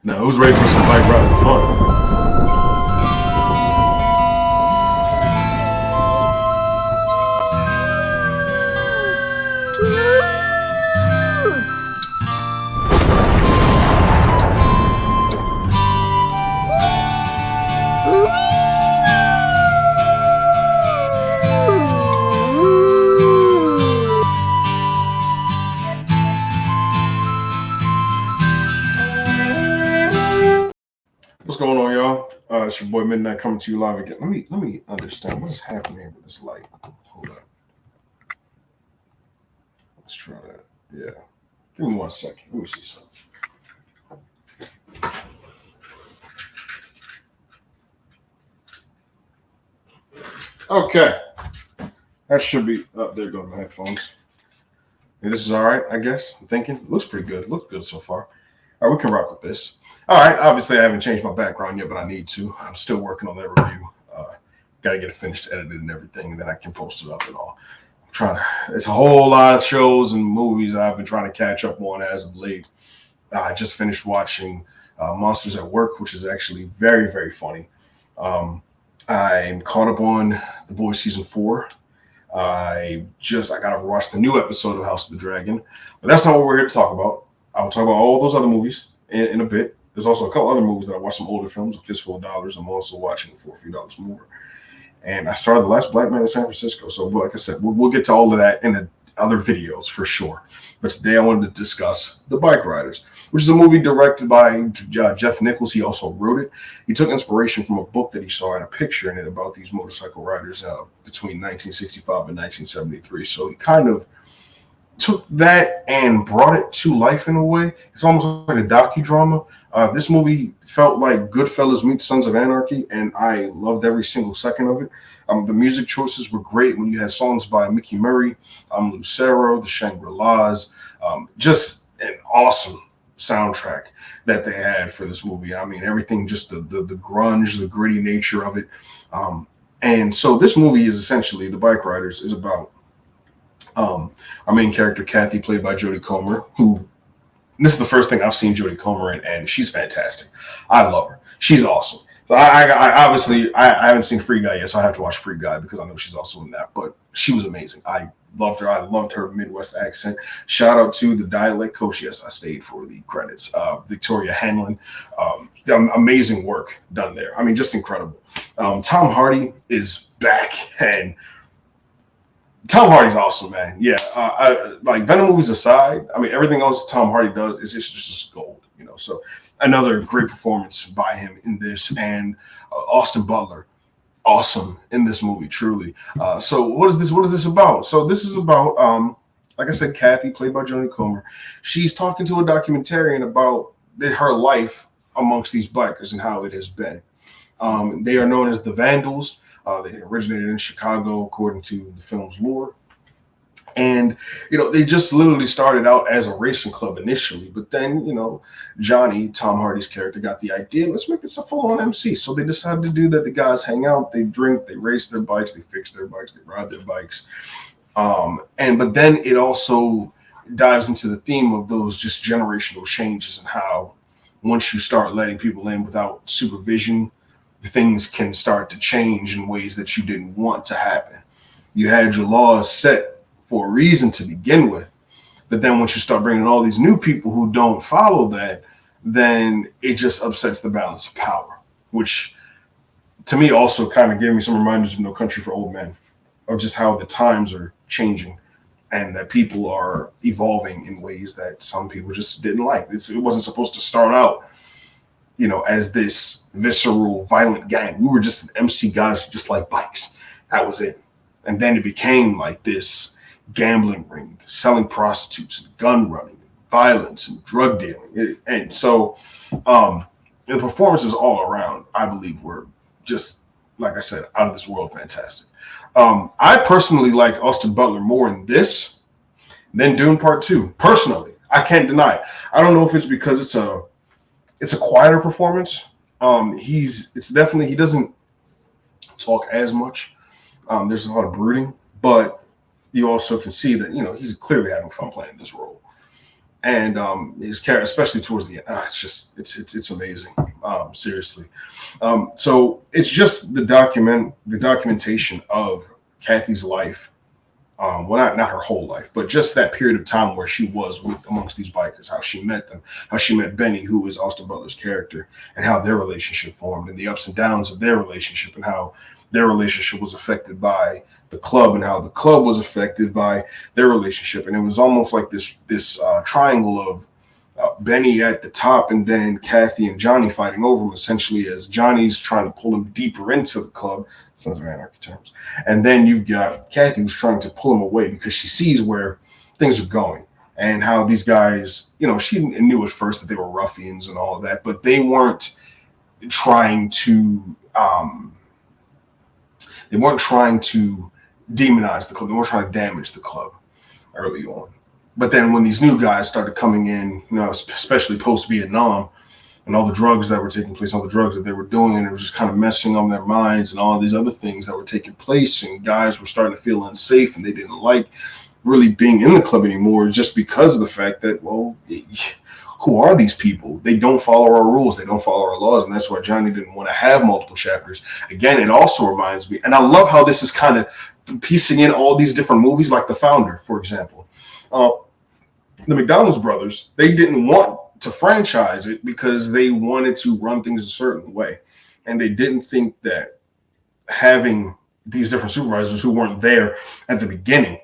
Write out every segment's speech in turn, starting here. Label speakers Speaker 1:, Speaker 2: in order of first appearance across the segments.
Speaker 1: Now, who's ready for some bike riding fun? What's going on, y'all? It's your boy Midnight coming to you live again. Let me understand what's happening here with this light. Hold up. Let's try that. Yeah. Give me 1 second. Let me see something. Okay. That should be up there. Go to my headphones. And this is all right, I guess. I'm thinking. Looks pretty good. Looks good so far. All right, we can rock with this. All right. Obviously, I haven't changed my background yet, but I need to. I'm still working on that review. Got to get it finished, edited, and everything, and then I can post it up and all. I'm trying to. It's a whole lot of shows and movies I've been trying to catch up on as of late. I just finished watching Monsters at Work, which is actually very, very funny. I'm caught up on The Boys season 4. I got to watch the new episode of House of the Dragon, but that's not what we're here to talk about. I'll talk about all those other movies in a bit. There's also a couple other movies that I watched, some older films, A Fistful of Dollars. I'm also watching For a Few Dollars More. And I started The Last Black Man in San Francisco. So, like I said, we'll get to all of that in the other videos for sure. But today I wanted to discuss The Bike Riders, which is a movie directed by Jeff Nichols. He also wrote it. He took inspiration from a book that he saw and a picture in it about these motorcycle riders between 1965 and 1973. So he kind of took that and brought it to life in a way. It's almost like a docudrama. This movie felt like Goodfellas meets Sons of Anarchy, and I loved every single second of it. The music choices were great when you had songs by Mickey Murray, Lucero, the Shangri-Las, just an awesome soundtrack that they had for this movie. I mean, everything, just the grunge, the gritty nature of it. And so this movie is essentially, The Bike Riders is about our main character, Kathy, played by Jodie Comer, who, this is the first thing I've seen Jodie Comer in, and she's fantastic. I love her. She's awesome. So I obviously haven't seen Free Guy yet, so I have to watch Free Guy because I know she's also in that. But she was amazing. I loved her. I loved her Midwest accent. Shout out to the dialect coach. Yes, I stayed for the credits. Victoria Hanlon. Amazing work done there. I mean, just incredible. Tom Hardy is back, and Tom Hardy's awesome, man. Yeah, like Venom movies aside, I mean, everything else Tom Hardy does is just gold, you know. So another great performance by him in this, and Austin Butler, awesome in this movie, truly. So what is this? What is this about? So this is about, like I said, Kathy, played by Jodie Comer. She's talking to a documentarian about her life amongst these bikers and how it has been. They are known as the Vandals. They originated in Chicago, according to the film's lore. And, you know, they just literally started out as a racing club initially. But then, you know, Johnny, Tom Hardy's character, got the idea, let's make this a full-on MC. So they decided to do that. The guys hang out, they drink, they race their bikes, they fix their bikes, they ride their bikes. But then it also dives into the theme of those just generational changes and how once you start letting people in without supervision, things can start to change in ways that you didn't want to happen. You had your laws set for a reason to begin with, but then once you start bringing all these new people who don't follow that, then it just upsets the balance of power, which to me also kind of gave me some reminders of No Country for Old Men, of just how the times are changing and that people are evolving in ways that some people just didn't like. It wasn't supposed to start out, you know, as this visceral, violent gang. We were just an MC guys just like bikes. That was it. And then it became like this gambling ring, selling prostitutes, and gun running, and violence, and drug dealing. And so the performances all around, I believe, were just, like I said, out of this world fantastic. I personally like Austin Butler more in this than Dune Part 2. Personally, I can't deny it. I don't know if it's because it's a quieter performance. It's definitely, he doesn't talk as much. There's a lot of brooding, but you also can see that, you know, he's clearly having fun playing this role. and his character, especially towards the end, it's amazing. Seriously, so it's just the documentation of Kathy's life. Well, not her whole life, but just that period of time where she was with amongst these bikers, how she met them, how she met Benny, who was Austin Butler's character, and how their relationship formed, and the ups and downs of their relationship, and how their relationship was affected by the club, and how the club was affected by their relationship, and it was almost like this triangle of Benny at the top, and then Kathy and Johnny fighting over him, essentially, as Johnny's trying to pull him deeper into the club. Sounds of anarchy terms. And then you've got Kathy who's trying to pull him away because she sees where things are going and how these guys, she knew at first that they were ruffians and all of that, but they weren't trying to demonize the club. They weren't trying to damage the club early on. But then when these new guys started coming in, especially post-Vietnam, and all the drugs that were taking place, all the drugs that they were doing, and it was just kind of messing up their minds and all these other things that were taking place, and guys were starting to feel unsafe, and they didn't like really being in the club anymore just because of the fact that, well, who are these people? They don't follow our rules. They don't follow our laws, and that's why Johnny didn't want to have multiple chapters. Again, it also reminds me, and I love how this is kind of piecing in all these different movies, like The Founder, for example. The McDonald's brothers, they didn't want to franchise it because they wanted to run things a certain way. And they didn't think that having these different supervisors who weren't there at the beginning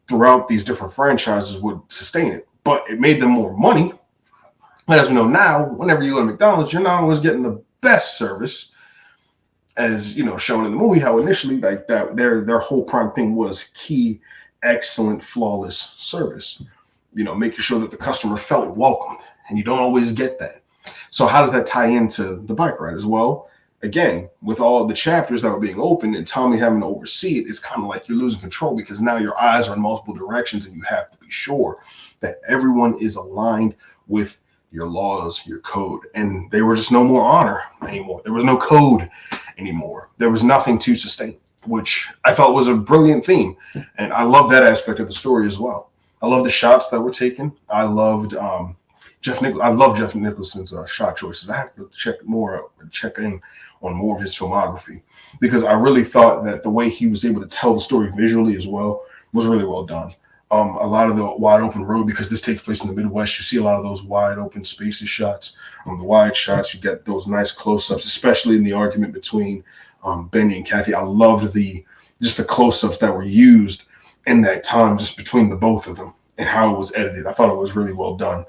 Speaker 1: throughout these different franchises would sustain it. But it made them more money. And as we know now, whenever you go to McDonald's, you're not always getting the best service, as shown in the movie, how initially like that their whole prime thing was key, excellent, flawless service. Making sure that the customer felt welcomed. And you don't always get that. So how does that tie into the bike ride as well? Again, with all the chapters that were being opened and Tommy having to oversee it, it's kind of like you're losing control because now your eyes are in multiple directions and you have to be sure that everyone is aligned with your laws, your code. And there were just no more honor anymore. There was no code anymore. There was nothing to sustain, which I thought was a brilliant theme. And I love that aspect of the story as well. I love the shots that were taken. I loved I love Jeff Nicholson's shot choices. I have to check in on more of his filmography because I really thought that the way he was able to tell the story visually as well was really well done. A lot of the wide open road, because this takes place in the Midwest, you see a lot of those wide open spaces shots. The wide shots, you get those nice close-ups, especially in the argument between Benny and Kathy. I loved the close-ups that were used in that time, just between the both of them and how it was edited. I thought it was really well done.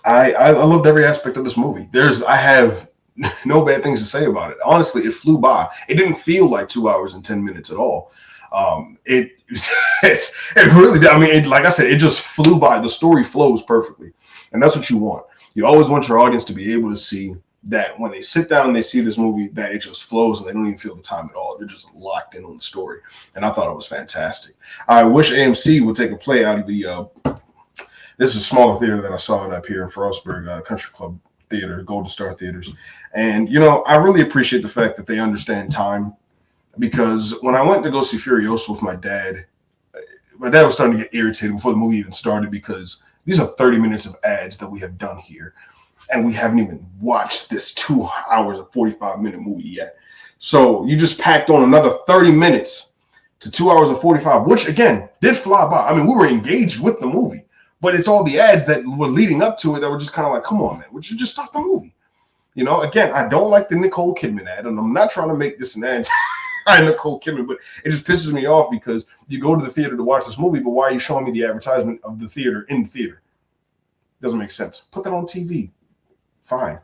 Speaker 1: I loved every aspect of this movie. I have no bad things to say about it. Honestly, it flew by. It didn't feel like 2 hours and 10 minutes at all. It really did. I mean, like I said, it just flew by. The story flows perfectly. And that's what you want. You always want your audience to be able to see that when they sit down and they see this movie, that it just flows and they don't even feel the time at all. They're just locked in on the story. And I thought it was fantastic. I wish AMC would take a play out of this is a smaller theater that I saw it up here in Frostburg, Country Club Theater, Golden Star Theaters. And, I really appreciate the fact that they understand time, because when I went to go see Furiosa with my dad was starting to get irritated before the movie even started because these are 30 minutes of ads that we have done here. And we haven't even watched this 2 hours and 45-minute movie yet. So you just packed on another 30 minutes to 2 hours and 45, which, again, did fly by. I mean, we were engaged with the movie. But it's all the ads that were leading up to it that were just kind of like, come on, man, would you just start the movie? Again, I don't like the Nicole Kidman ad, and I'm not trying to make this an ad by Nicole Kidman, but it just pisses me off because you go to the theater to watch this movie, but why are you showing me the advertisement of the theater in the theater? Doesn't make sense. Put that on TV. Fine.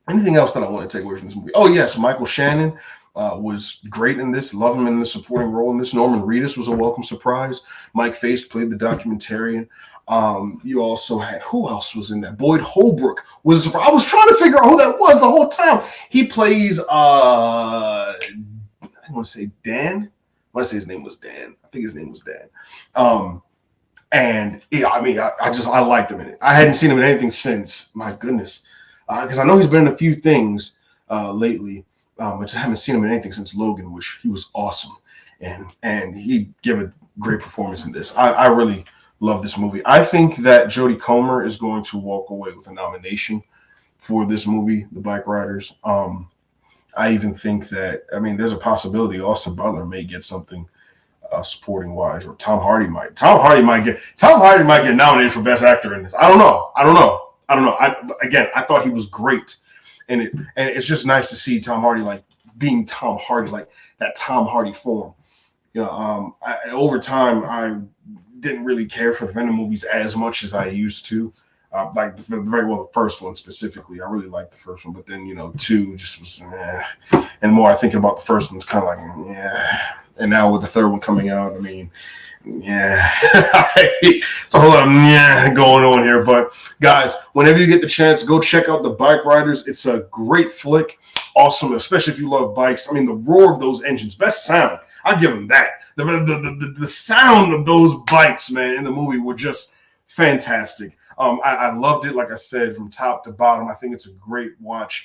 Speaker 1: Anything else that I want to take away from this movie? Oh, yes, Michael Shannon was great in this. Love him in the supporting role in this. Norman Reedus was a welcome surprise. Mike Faist played the documentarian. You also had, who else was in that? Boyd Holbrook was a surprise. I was trying to figure out who that was the whole time. He plays, I want to say Dan. I want to say his name was Dan. I think his name was Dan. And yeah, I mean, I liked him in it. I hadn't seen him in anything since, my goodness, because I know he's been in a few things lately. I just haven't seen him in anything since Logan, which he was awesome, and he gave a great performance in this. I really Love this movie. I think that Jodie Comer is going to walk away with a nomination for this movie, The Bike Riders. I even think that, I mean, there's a possibility Austin Butler may get something supporting wise, or Tom Hardy might. Tom Hardy might get nominated for Best Actor in this. I don't know. I thought he was great, and it's just nice to see Tom Hardy like being Tom Hardy, like that Tom Hardy form. Over time, I didn't really care for the Venom movies as much as I used to. The first one specifically. I really liked the first one, but then, two just was, and the more I think about the first one, it's kind of like, yeah. And now with the third one coming out, I mean, yeah, it's a whole lot of going on here. But guys, whenever you get the chance, go check out The Bike Riders. It's a great flick. Awesome, especially if you love bikes. I mean, the roar of those engines, best sound. I give them that. The sound of those bikes, man, in the movie were just fantastic. I loved it, like I said, from top to bottom. I think it's a great watch.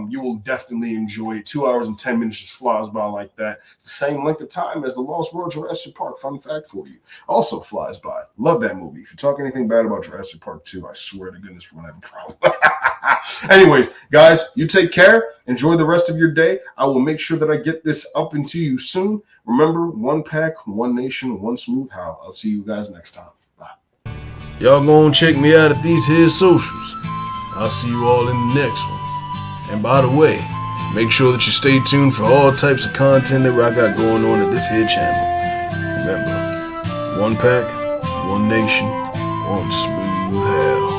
Speaker 1: You will definitely enjoy it. 2 hours and 10 minutes just flies by like that. It's the same length of time as The Lost World Jurassic Park. Fun fact for you. Also flies by. Love that movie. If you talk anything bad about Jurassic Park 2, I swear to goodness we're going to have a problem. Anyways, guys, you take care. Enjoy the rest of your day. I will make sure that I get this up into you soon. Remember, one pack, one nation, one smooth how. I'll see you guys next time. Y'all go and check me out at these here socials. I'll see you all in the next one. And by the way, make sure that you stay tuned for all types of content that I got going on at this here channel. Remember, one pack, one nation, one smooth hell.